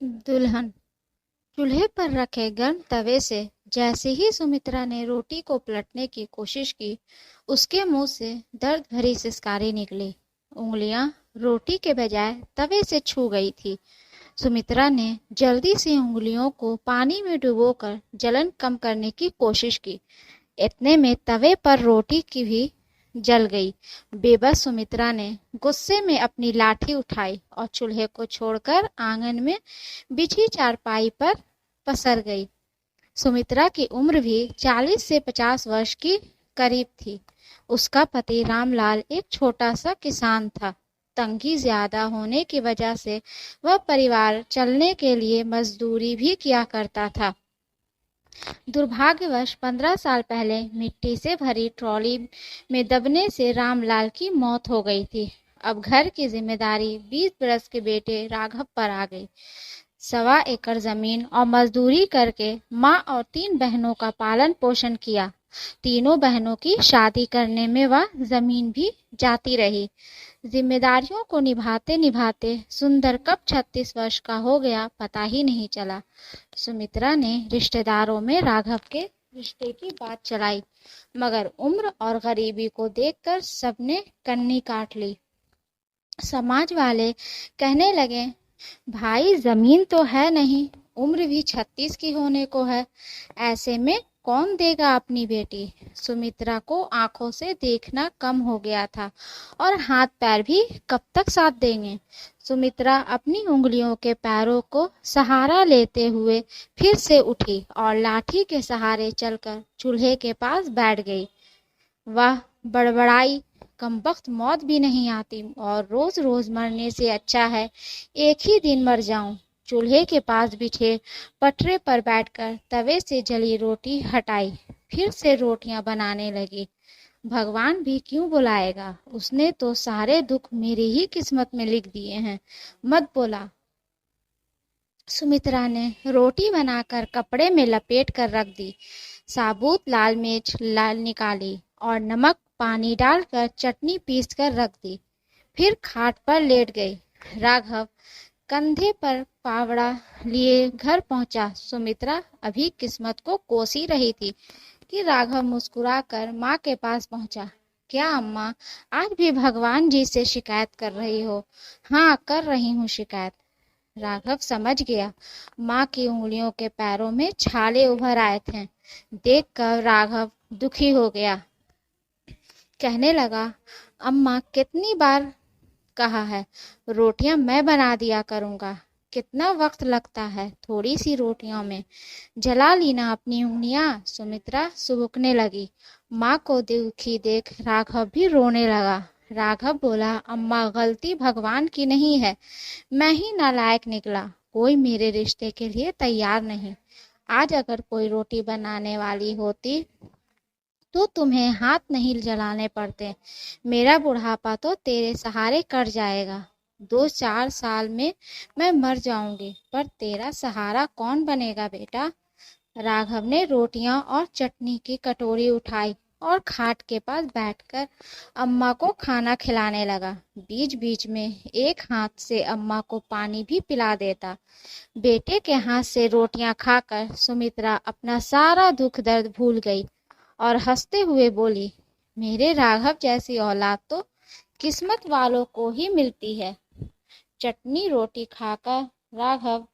दुल्हन। चूल्हे पर रखे गर्म तवे से जैसे ही सुमित्रा ने रोटी को पलटने की कोशिश की, उसके मुंह से दर्द भरी सिसकारी निकली। उंगलियां रोटी के बजाय तवे से छू गई थी। सुमित्रा ने जल्दी से उंगलियों को पानी में डुबोकर जलन कम करने की कोशिश की। इतने में तवे पर रोटी की भी जल गई। बेबस सुमित्रा ने गुस्से में अपनी लाठी उठाई और चूल्हे को छोड़कर आंगन में बिछी चारपाई पर पसर गई। सुमित्रा की उम्र भी 40 से 50 वर्ष की करीब थी। उसका पति रामलाल एक छोटा सा किसान था। तंगी ज्यादा होने की वजह से वह परिवार चलने के लिए मजदूरी भी किया करता था। दुर्भाग्यवश 15 साल पहले मिट्टी से भरी ट्रॉली में दबने से रामलाल की मौत हो गई थी। अब घर की जिम्मेदारी 20 बरस के बेटे राघव पर आ गई। 1.25 एकड़ जमीन और मजदूरी करके माँ और 3 बहनों का पालन पोषण किया। तीनों बहनों की शादी करने में वह जमीन भी जाती रही। जिम्मेदारियों को निभाते निभाते सुंदर कब 36 वर्ष का हो गया पता ही नहीं चला। सुमित्रा ने रिश्तेदारों में राघव के रिश्ते की बात चलाई, मगर उम्र और गरीबी को देखकर सबने कन्नी काट ली। समाज वाले कहने लगे, भाई जमीन तो है नहीं, उम्र भी 36 की होने को है, ऐसे में कौन देगा अपनी बेटी। सुमित्रा को आंखों से देखना कम हो गया था और हाथ पैर भी कब तक साथ देंगे। सुमित्रा अपनी उंगलियों के पैरों को सहारा लेते हुए फिर से उठी और लाठी के सहारे चलकर चूल्हे के पास बैठ गई। वह बड़बड़ाई, कमबख्त मौत भी नहीं आती और रोज रोज मरने से अच्छा है एक ही दिन मर जाऊं। चूल्हे के पास बिछे पटरे पर बैठकर तवे से जली रोटी हटाई, फिर से रोटियां बनाने लगी। भगवान भी क्यों बुलाएगा, उसने तो सारे दुख मेरी ही किस्मत में लिख दिए हैं, मत बोला। सुमित्रा ने रोटी बनाकर कपड़े में लपेट कर रख दी। साबुत लाल मिर्च लाल निकाली और नमक पानी डालकर चटनी पीस कर रख दी। फिर खाट पर लेट गई। राघव कंधे पर फावड़ा लिए घर पहुंचा। सुमित्रा अभी किस्मत को कोसी रही थी कि राघव मुस्कुराकर माँ के पास पहुंचा। क्या अम्मा, आज भी भगवान जी से शिकायत कर रही हो? हाँ, कर रही हूँ शिकायत। राघव समझ गया। माँ की उंगलियों के पैरों में छाले उभर आए थे। देखकर राघव दुखी हो गया। कहने लगा, अम्मा कितनी बार कहा है, रोटियां मैं बना दिया करूंगा। कितना वक्त लगता है थोड़ी सी रोटियों में, जला ली ना अपनी उंगलियां। सुमित्रा सुबकने लगी। माँ को दुखी देख राघव भी रोने लगा। राघव बोला, अम्मा गलती भगवान की नहीं है, मैं ही नालायक निकला। कोई मेरे रिश्ते के लिए तैयार नहीं। आज अगर कोई रोटी बनाने वाली होती तो तुम्हें हाथ नहीं जलाने पड़ते। मेरा बुढ़ापा तो तेरे सहारे कट जाएगा। 2-4 साल में मैं मर जाऊंगी, पर तेरा सहारा कौन बनेगा बेटा। राघव ने रोटियां और चटनी की कटोरी उठाई और खाट के पास बैठकर अम्मा को खाना खिलाने लगा। बीच बीच में एक हाथ से अम्मा को पानी भी पिला देता। बेटे के हाथ से रोटियां खाकर सुमित्रा अपना सारा दुख दर्द भूल गई और हंसते हुए बोली, मेरे राघव जैसी औलाद तो किस्मत वालों को ही मिलती है। चटनी रोटी खाकर राघव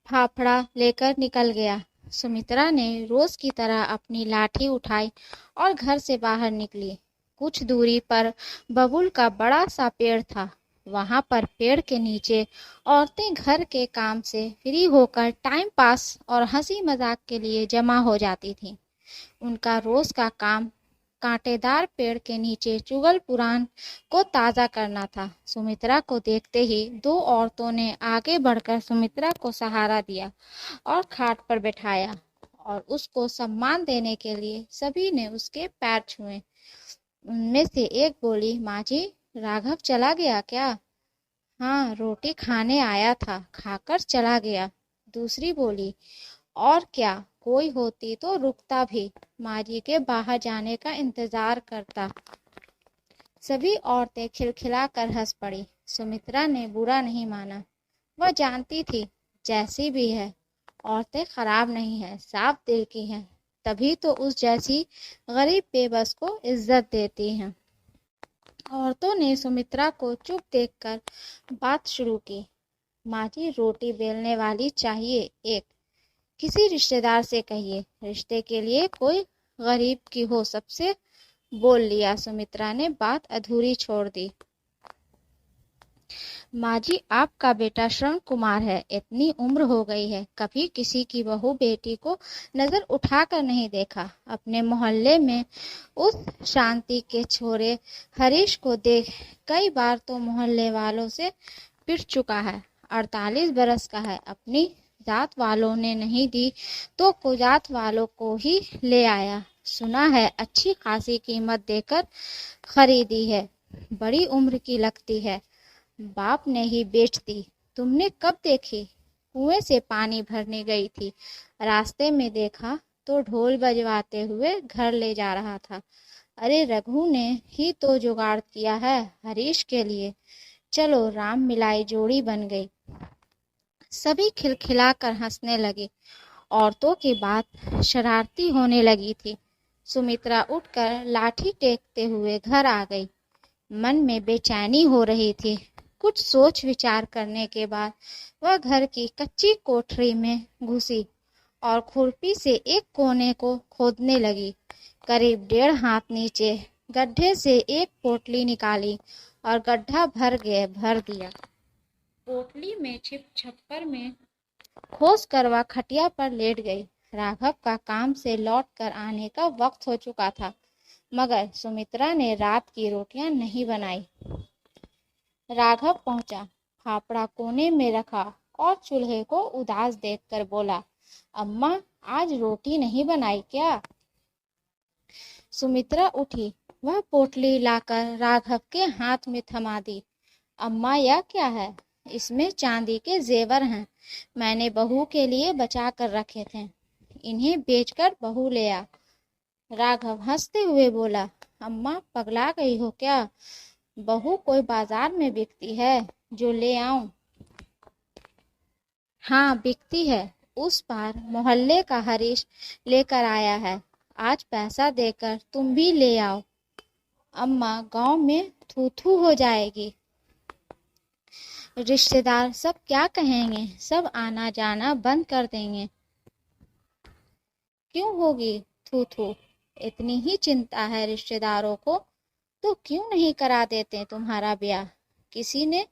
फाफड़ा लेकर निकल गया। सुमित्रा ने रोज की तरह अपनी लाठी उठाई और घर से बाहर निकली। कुछ दूरी पर बबुल का बड़ा सा पेड़ था। वहां पर पेड़ के नीचे औरतें घर के काम से फ्री होकर टाइम पास और हंसी मजाक के लिए जमा हो जाती थीं। उनका रोज का काम कांटेदार पेड़ के नीचे चुगल पुराण को ताजा करना था। सुमित्रा को देखते ही 2 औरतों ने आगे बढ़कर सुमित्रा को सहारा दिया और खाट पर बैठाया, और उसको सम्मान देने के लिए सभी ने उसके पैर छुए। उनमें से एक बोली, माँ जी, राघव चला गया क्या? हाँ, रोटी खाने आया था, खाकर चला गया। दूसरी बोली, और क्या, कोई होती तो रुकता भी, माँ जी के बाहर जाने का इंतजार करता। सभी औरतें खिलखिलाकर हंस पड़ी। सुमित्रा ने बुरा नहीं माना। वह जानती थी जैसी भी है औरतें खराब नहीं है, साफ दिल की हैं, तभी तो उस जैसी गरीब बेबस को इज्जत देती हैं। औरतों ने सुमित्रा को चुप देखकर बात शुरू की। माँ जी, रोटी बेलने वाली चाहिए एक। किसी रिश्तेदार से कहिए, रिश्ते के लिए कोई गरीब की हो सबसे। बोल लिया। सुमित्रा ने बात अधूरी छोड़ दी। माँ जी, आपका बेटा श्रवण कुमार है, इतनी उम्र हो गई है, कभी किसी की बहू बेटी को नजर उठाकर नहीं देखा। अपने मोहल्ले में उस शांति के छोरे हरीश को देख कई बार तो मोहल्ले वालों से पिट चुका है। 48 बरस का है, अपनी जात वालों ने नहीं दी तो कुजात वालों को ही ले आया। सुना है अच्छी खासी कीमत देकर खरीदी है, बड़ी उम्र की लगती है, बाप ने ही बेच दी। तुमने कब देखी? कुएं से पानी भरने गई थी, रास्ते में देखा तो ढोल बजवाते हुए घर ले जा रहा था। अरे रघु ने ही तो जुगाड़ किया है हरीश के लिए। चलो, राम मिलाई जोड़ी बन गई। सभी खिलखिलाकर हंसने लगे। औरतों की बात शरारती होने लगी थी। सुमित्रा उठकर लाठी टेकते हुए घर आ गई। मन में बेचैनी हो रही थी। कुछ सोच विचार करने के बाद वह घर की कच्ची कोठरी में घुसी और खुरपी से एक कोने को खोदने लगी। करीब 1.5 हाथ नीचे गड्ढे से एक पोटली निकाली और गड्ढा भर दिया। पोटली में छिप छप्पर में खोस कर वह खटिया पर लेट गई। राघव का काम से लौट कर आने का वक्त हो चुका था, मगर सुमित्रा ने रात की रोटियां नहीं बनाई। राघव पहुंचा, फाफड़ा कोने में रखा और चूल्हे को उदास देखकर बोला, अम्मा, आज रोटी नहीं बनाई क्या? सुमित्रा उठी, वह पोटली लाकर राघव के हाथ में थमा दी। अम्मा, यह क्या है? इसमें चांदी के जेवर हैं, मैंने बहू के लिए बचा कर रखे थे, इन्हें बेचकर बहू ले आ। राघव हंसते हुए बोला, अम्मा, पगला गई हो क्या? बहू कोई बाजार में बिकती है जो ले आऊं? हाँ, बिकती है। उस बार मोहल्ले का हरीश लेकर आया है, आज पैसा देकर तुम भी ले आओ। अम्मा, गांव में थू थू हो जाएगी, रिश्तेदार सब क्या कहेंगे, सब आना जाना बंद कर देंगे। क्यों होगी थू थू? इतनी ही चिंता है रिश्तेदारों को तो क्यों नहीं करा देते तुम्हारा ब्याह? किसी ने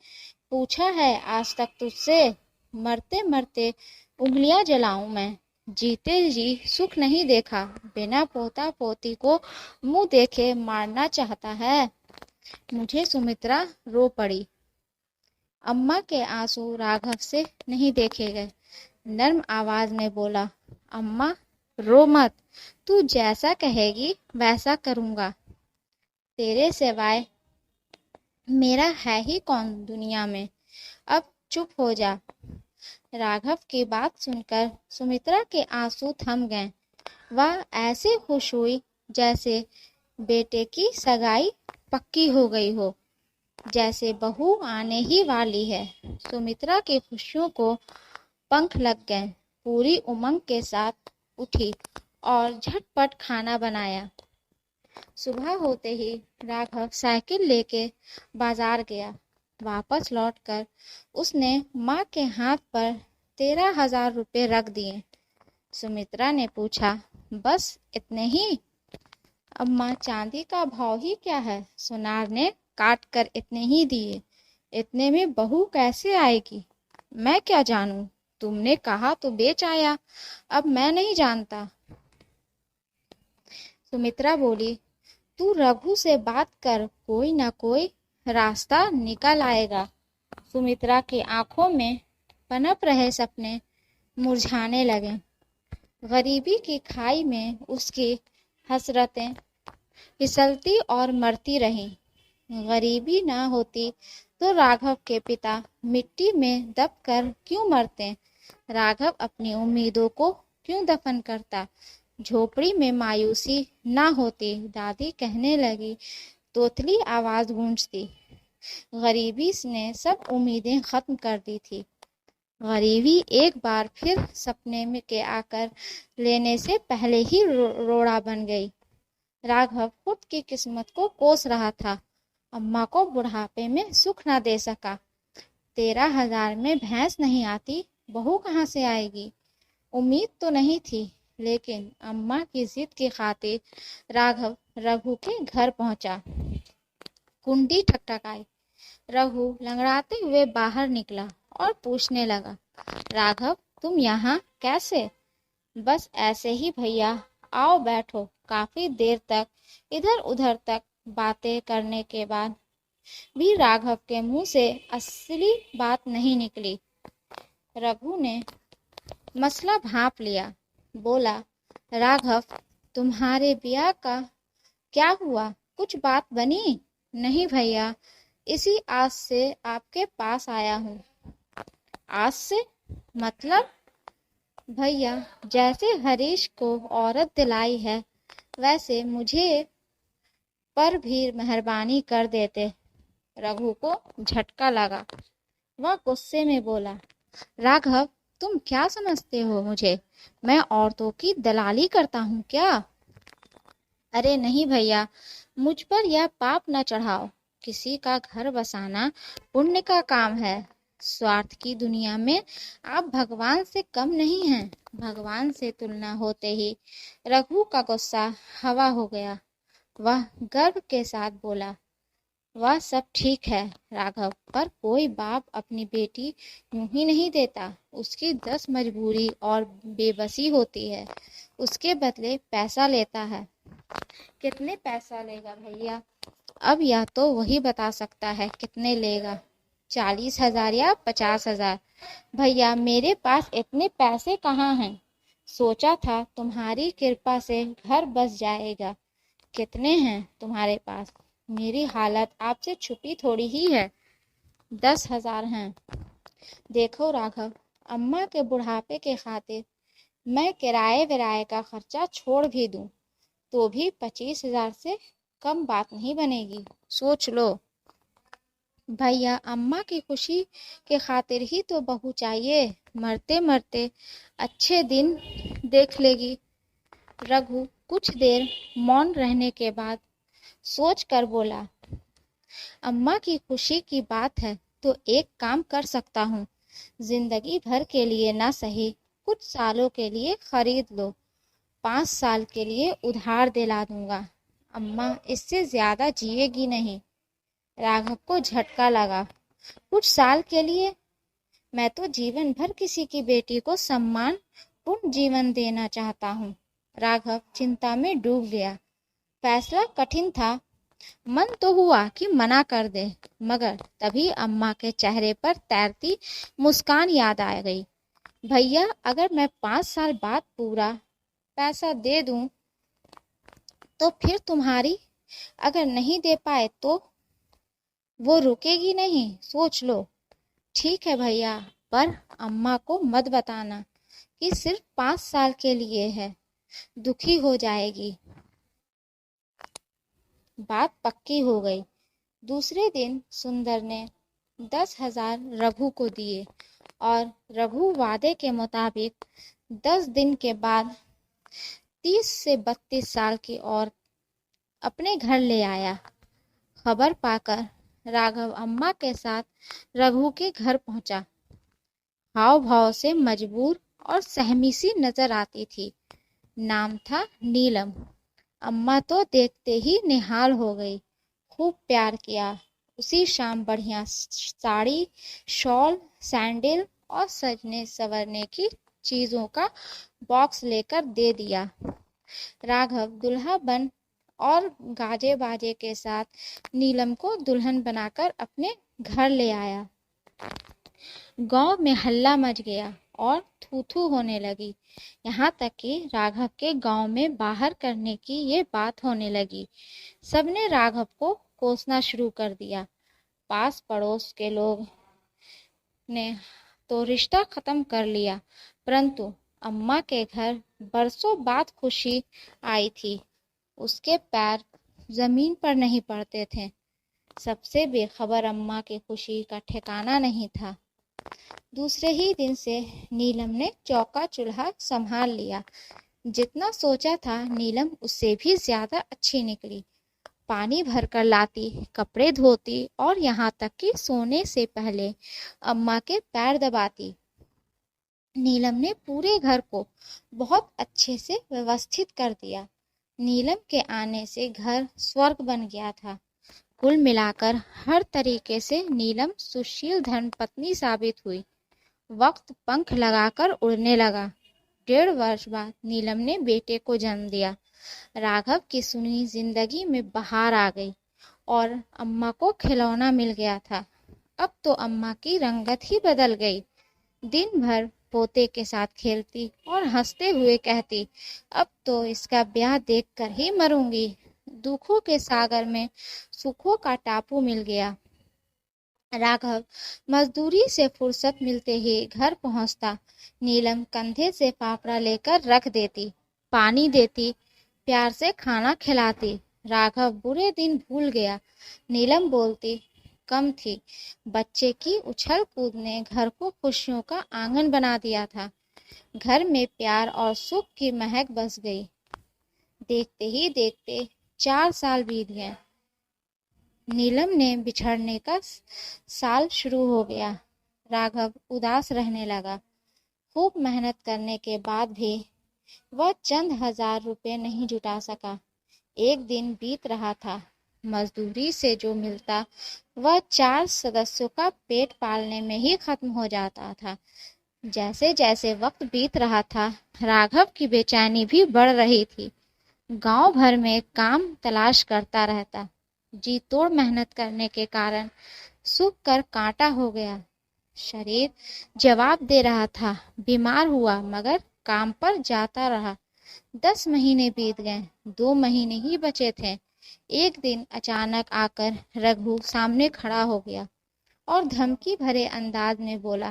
पूछा है आज तक तुझसे? मरते मरते उंगलियां जलाऊं मैं, जीते जी सुख नहीं देखा, बिना पोता पोती को मुंह देखे मारना चाहता है मुझे। सुमित्रा रो पड़ी। अम्मा के आंसू राघव से नहीं देखे गए। नर्म आवाज में बोला, अम्मा, रो मत, तू जैसा कहेगी वैसा करूंगा, तेरे सिवाय मेरा है ही कौन दुनिया में, अब चुप हो जा। राघव की बात सुनकर सुमित्रा के आंसू थम गए। वह ऐसे खुश हुई जैसे बेटे की सगाई पक्की हो गई हो, जैसे बहू आने ही वाली है। सुमित्रा की खुशियों को पंख लग गए। पूरी उमंग के साथ उठी और झटपट खाना बनाया। सुबह होते ही राघव साइकिल लेके बाजार गया। वापस लौटकर उसने माँ के हाथ पर 13,000 रुपये रख दिए। सुमित्रा ने पूछा, बस इतने ही? अम्मा, चांदी का भाव ही क्या है, सुनार ने काट कर इतने ही दिए, इतने में बहू कैसे आएगी? मैं क्या जानूं, तुमने कहा तो बेच आया, अब मैं नहीं जानता। सुमित्रा बोली, तू रघु से बात कर, कोई ना कोई रास्ता निकल आएगा। सुमित्रा की आंखों में पनप रहे सपने मुरझाने लगे। गरीबी की खाई में उसकी हसरतें फिसलती और मरती रहीं। गरीबी ना होती तो राघव के पिता मिट्टी में दबकर क्यों मरते? राघव अपनी उम्मीदों को क्यों दफन करता? झोपड़ी में मायूसी ना होती। दादी कहने लगी, तोतली आवाज गूंजती, गरीबी ने सब उम्मीदें खत्म कर दी थी। गरीबी एक बार फिर सपने में के आकर लेने से पहले ही रोड़ा बन गई। राघव खुद की किस्मत को कोस रहा था। अम्मा को बुढ़ापे में सुख न दे सका। 13,000 में भैंस नहीं आती, बहू कहाँ से आएगी? उम्मीद तो नहीं थी, लेकिन अम्मा की जिद की खातिर राघव रघु के घर पहुंचा। कुंडी ठकठकाई। रघु लंगड़ाते हुए बाहर निकला और पूछने लगा, राघव तुम यहाँ कैसे? बस ऐसे ही भैया, आओ बैठो। काफी देर तक इधर उधर तक बातें करने के बाद भी राघव के मुंह से असली बात नहीं निकली। रघु ने मसला भांप लिया। बोला, राघव तुम्हारे ब्याह का क्या हुआ? कुछ बात बनी? नहीं भैया, इसी आस से आपके पास आया हूँ। आस से? मतलब? भैया, जैसे हरीश को औरत दिलाई है, वैसे मुझे पर भी मेहरबानी कर देते। रघु को झटका लगा। वह गुस्से में बोला, राघव तुम क्या समझते हो मुझे? मैं औरतों की दलाली करता हूँ क्या? अरे नहीं भैया, मुझ पर यह पाप न चढ़ाओ। किसी का घर बसाना पुण्य का काम है। स्वार्थ की दुनिया में आप भगवान से कम नहीं हैं। भगवान से तुलना होते ही रघु का गुस्सा हवा हो गया। वह गर्व के साथ बोला, वह सब ठीक है राघव, पर कोई बाप अपनी बेटी यूं ही नहीं देता। उसकी 10 मजबूरी और बेबसी होती है। उसके बदले पैसा लेता है। कितने पैसा लेगा भैया? अब या तो वही बता सकता है कितने लेगा, 40,000 या 50,000। भैया मेरे पास इतने पैसे कहाँ हैं? सोचा था तुम्हारी कृपा से घर बस जाएगा। कितने हैं तुम्हारे पास? मेरी हालत आपसे छुपी थोड़ी ही है। 10,000 हैं। देखो राघव, अम्मा के बुढ़ापे के खातिर मैं किराए विराए का खर्चा छोड़ भी दूं तो भी 25,000 से कम बात नहीं बनेगी। सोच लो। भैया अम्मा की खुशी के खातिर ही तो बहू चाहिए। मरते मरते अच्छे दिन देख लेगी। रघु कुछ देर मौन रहने के बाद सोच कर बोला, अम्मा की खुशी की बात है तो एक काम कर सकता हूँ। जिंदगी भर के लिए ना सही, कुछ सालों के लिए खरीद लो। 5 साल के लिए उधार दिला दूंगा। अम्मा इससे ज्यादा जिएगी नहीं। राघव को झटका लगा। कुछ साल के लिए? मैं तो जीवन भर किसी की बेटी को सम्मान पूर्ण जीवन देना चाहता हूँ। राघव चिंता में डूब गया। फैसला कठिन था। मन तो हुआ कि मना कर दे, मगर तभी अम्मा के चेहरे पर तैरती मुस्कान याद आ गई। भैया अगर मैं 5 साल बाद पूरा पैसा दे दूं तो फिर तुम्हारी? अगर नहीं दे पाए तो? वो रुकेगी नहीं, सोच लो। ठीक है भैया, पर अम्मा को मत बताना कि सिर्फ 5 साल के लिए है। दुखी हो जाएगी। बात पक्की हो गई। दूसरे दिन सुंदर ने 10,000 रघु को दिए और रघु वादे के मुताबिक 10 दिन के बाद 30 से 32 साल की औरत अपने घर ले आया। खबर पाकर राघव अम्मा के साथ रघु के घर पहुंचा। हाव भाव से मजबूर और सहमी सी नजर आती थी। नाम था नीलम। अम्मा तो देखते ही निहाल हो गई। खूब प्यार किया। उसी शाम बढ़िया साड़ी, शॉल, सैंडल और सजने संवरने की चीजों का बॉक्स लेकर दे दिया। राघव दुल्हा बन और गाजे बाजे के साथ नीलम को दुल्हन बनाकर अपने घर ले आया। गांव में हल्ला मच गया और थू थू होने लगी। यहाँ तक कि राघव के गांव में बाहर करने की ये बात होने लगी। सबने राघव को कोसना शुरू कर दिया। पास पड़ोस के लोग ने तो रिश्ता खत्म कर लिया, परंतु अम्मा के घर बरसों बाद खुशी आई थी। उसके पैर जमीन पर नहीं पड़ते थे। सबसे बेखबर अम्मा की खुशी का ठिकाना नहीं था। दूसरे ही दिन से नीलम ने चौका चूल्हा संभाल लिया। जितना सोचा था नीलम उससे भी ज्यादा अच्छी निकली। पानी भरकर लाती, कपड़े धोती और यहाँ तक कि सोने से पहले अम्मा के पैर दबाती। नीलम ने पूरे घर को बहुत अच्छे से व्यवस्थित कर दिया। नीलम के आने से घर स्वर्ग बन गया था। कुल मिलाकर हर तरीके से नीलम सुशील धर्मपत्नी साबित हुई। वक्त पंख लगाकर उड़ने लगा। 1.5 वर्ष बाद नीलम ने बेटे को जन्म दिया। राघव की सुनी जिंदगी में बहार आ गई और अम्मा को खिलौना मिल गया था। अब तो अम्मा की रंगत ही बदल गई। दिन भर पोते के साथ खेलती और हंसते हुए कहती, अब तो इसका ब्याह देखकर ही मरूंगी। दुखों के सागर में सुखों का टापू मिल गया। राघव मजदूरी से फुर्सत मिलते ही घर पहुंचता। नीलम कंधे से फाफड़ा लेकर रख देती, पानी देती, प्यार से खाना खिलाती। राघव बुरे दिन भूल गया। नीलम बोलती, कम थी, बच्चे की उछल कूद ने घर को खुशियों का आंगन बना दिया था। घर में प्यार और सुख की महक बस गई। देखते ही देखते 4 साल बीत गए। नीलम ने बिछड़ने का साल शुरू हो गया। राघव उदास रहने लगा। खूब मेहनत करने के बाद भी वह चंद हजार रुपए नहीं जुटा सका। एक दिन बीत रहा था। मजदूरी से जो मिलता वह 4 सदस्यों का पेट पालने में ही खत्म हो जाता था। जैसे जैसे वक्त बीत रहा था, राघव की बेचैनी भी बढ़ रही थी। गांव भर में काम तलाश करता रहता। जी तोड़ मेहनत करने के कारण सूख कर कांटा हो गया। शरीर जवाब दे रहा था। बीमार हुआ मगर काम पर जाता रहा। 10 महीने बीत गए। 2 महीने ही बचे थे। एक दिन अचानक आकर रघु सामने खड़ा हो गया और धमकी भरे अंदाज में बोला,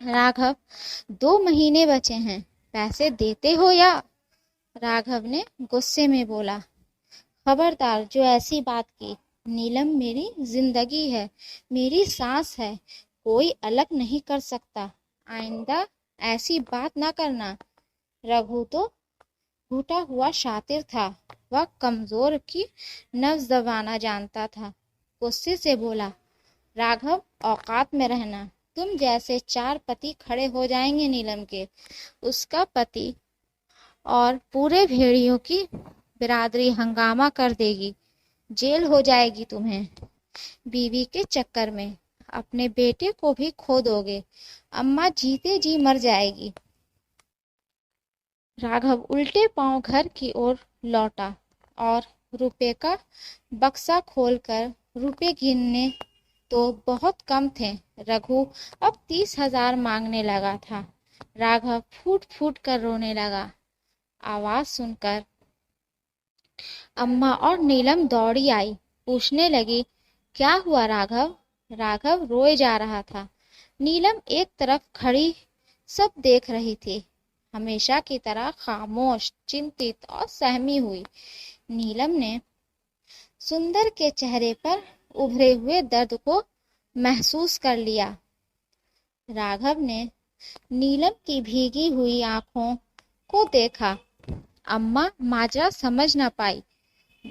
राघव, 2 महीने बचे हैं, पैसे देते हो या? राघव ने गुस्से में बोला, खबरदार जो ऐसी बात की। नीलम मेरी जिंदगी है, मेरी सांस है, कोई अलग नहीं कर सकता। आइंदा ऐसी बात ना करना। रघु तो टूटा हुआ शातिर था। वह कमजोर की नब्ज दबाना जानता था। गुस्से से बोला, राघव, औकात में रहना। तुम जैसे 4 पति खड़े हो जाएंगे नीलम के। उसका पति और पूरे भेड़ियों की बिरादरी हंगामा कर देगी। जेल हो जाएगी तुम्हें। बीवी के चक्कर में अपने बेटे को भी खो दोगे। अम्मा जीते जी मर जाएगी। राघव उल्टे पांव घर की ओर लौटा और रुपए का बक्सा खोलकर रुपए गिनने तो बहुत कम थे। रघु अब 30,000 मांगने लगा था। राघव फूट फूट कर रोने लगा। आवाज सुनकर अम्मा और नीलम दौड़ी आई। पूछने लगी, क्या हुआ राघव? राघव रोए जा रहा था। नीलम एक तरफ खड़ी सब देख रही थी, हमेशा की तरह खामोश, चिंतित और सहमी हुई। नीलम ने सुंदर के चेहरे पर उभरे हुए दर्द को महसूस कर लिया। राघव ने नीलम की भीगी हुई आंखों को देखा। अम्मा माजरा समझ न पाई।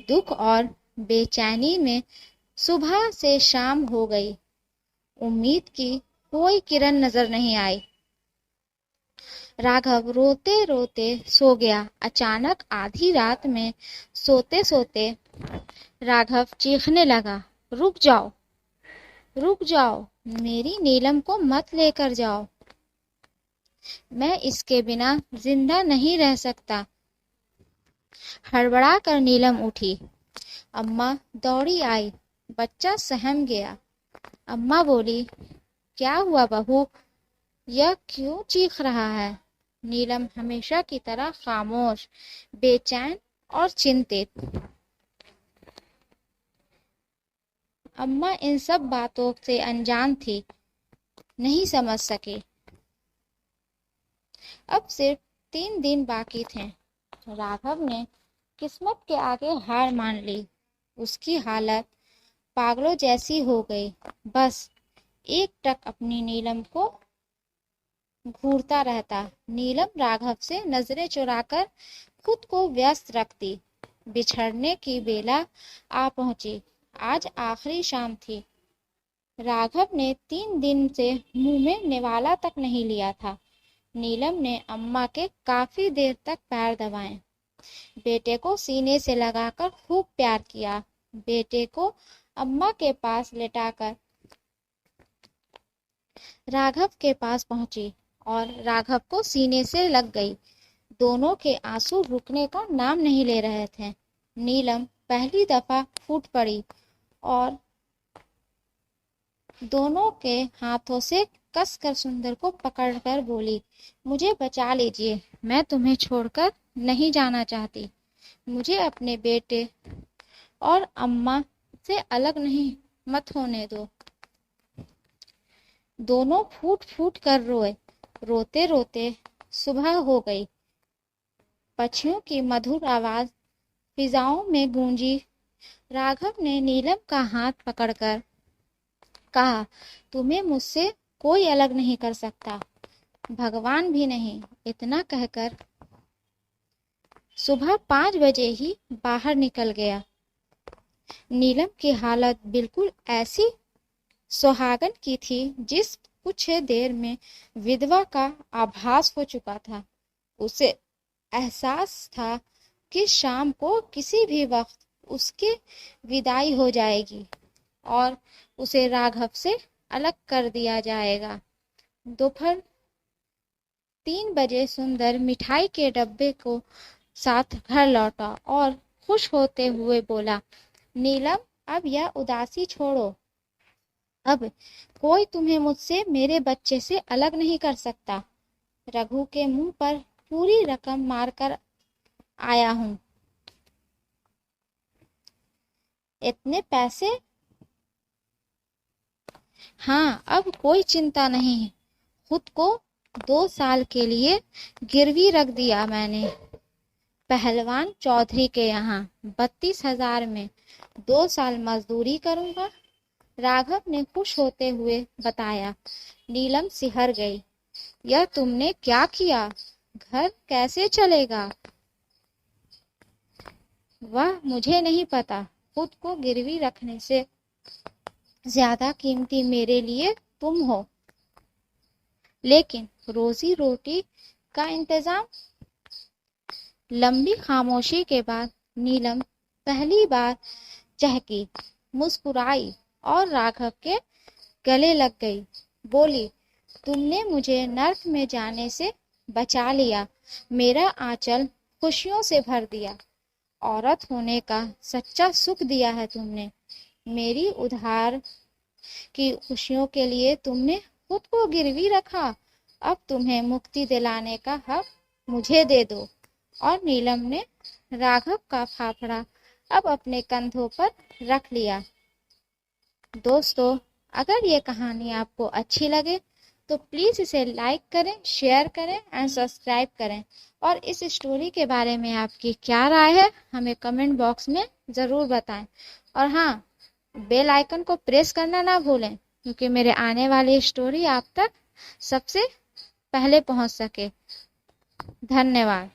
दुख और बेचैनी में सुबह से शाम हो गई। उम्मीद की कोई किरण नजर नहीं आई। राघव रोते रोते सो गया। अचानक आधी रात में सोते सोते राघव चीखने लगा, रुक जाओ, रुक जाओ, मेरी नीलम को मत लेकर जाओ। मैं इसके बिना जिंदा नहीं रह सकता। हड़बड़ा कर नीलम उठी। अम्मा दौड़ी आई। बच्चा सहम गया। अम्मा बोली, क्या हुआ बहू? यह क्यों चीख रहा है? नीलम हमेशा की तरह खामोश, बेचैन और चिंतित। अम्मा इन सब बातों से अनजान थी, नहीं समझ सके। अब सिर्फ 3 दिन बाकी थे। राघव ने किस्मत के आगे हार मान ली। उसकी हालत पागलों जैसी हो गई, बस एक टक अपनी नीलम को घूरता रहता। नीलम राघव से नजरें चुराकर खुद को व्यस्त रखती। बिछड़ने की बेला आ पहुंची। आज आखिरी शाम थी। राघव ने 3 दिन से मुंह में निवाला तक नहीं लिया था। नीलम ने अम्मा के काफी देर तक पैर दबाए, बेटे को सीने से लगाकर खूब प्यार किया। बेटे को अम्मा के पास लेटाकर राघव के पास पहुंची और राघव को सीने से लग गई। दोनों के आंसू रुकने का नाम नहीं ले रहे थे। नीलम पहली दफा फूट पड़ी और दोनों के हाथों से कसकर सुंदर को पकड़कर बोली, मुझे बचा लीजिए, मैं तुम्हें छोड़कर नहीं जाना चाहती। मुझे अपने बेटे और अम्मा से अलग नहीं मत होने दो। दोनों फूट फूट कर रोए। रोते रोते सुबह हो गई। पक्षियों की मधुर आवाज फिजाओं में गूंजी। राघव ने नीलम का हाथ पकड़कर कहा, तुम्हें मुझसे कोई अलग नहीं कर सकता, भगवान भी नहीं। इतना कहकर सुबह 5 बजे ही बाहर निकल गया। नीलम की हालत बिल्कुल ऐसी सुहागन की थी जिस कुछ देर में विधवा का आभास हो चुका था। उसे एहसास था कि शाम को किसी भी वक्त उसकी विदाई हो जाएगी और उसे राघव से अलग कर दिया जाएगा। दोपहर 3 बजे सुंदर मिठाई के डब्बे को साथ घर लौटा और खुश होते हुए बोला, नीलम, अब यह उदासी छोड़ो। अब कोई तुम्हें मुझसे, मेरे बच्चे से अलग नहीं कर सकता। रघु के मुंह पर पूरी रकम मारकर आया हूं। इतने पैसे? हाँ, अब कोई चिंता नहीं। खुद को 2 साल के लिए गिरवी रख दिया मैंने पहलवान चौधरी के यहाँ। 32,000 में 2 साल मजदूरी करूंगा, राघव ने खुश होते हुए बताया। नीलम सिहर गई। यह तुमने क्या किया? घर कैसे चलेगा? वह मुझे नहीं पता। खुद को गिरवी रखने से ज्यादा कीमती मेरे लिए तुम हो, लेकिन रोजी रोटी का इंतजाम? लंबी खामोशी के बाद नीलम पहली बार चहकी, मुस्कुराई और राघव के गले लग गई। बोली, तुमने मुझे नर्क में जाने से बचा लिया, मेरा आंचल खुशियों से भर दिया। औरत होने का सच्चा सुख दिया है तुमने। मेरी उधार की खुशियों के लिए तुमने खुद को गिरवी रखा। अब तुम्हें मुक्ति दिलाने का हक मुझे दे दो। और नीलम ने राघव का फाफड़ा अब अपने कंधों पर रख लिया। दोस्तों, अगर ये कहानी आपको अच्छी लगे तो प्लीज़ इसे लाइक करें, शेयर करें एंड सब्सक्राइब करें। और इस स्टोरी के बारे में आपकी क्या राय है हमें कमेंट बॉक्स में ज़रूर बताएं। और हाँ, बेल आइकन को प्रेस करना ना भूलें, क्योंकि मेरे आने वाली स्टोरी आप तक सबसे पहले पहुंच सके। धन्यवाद।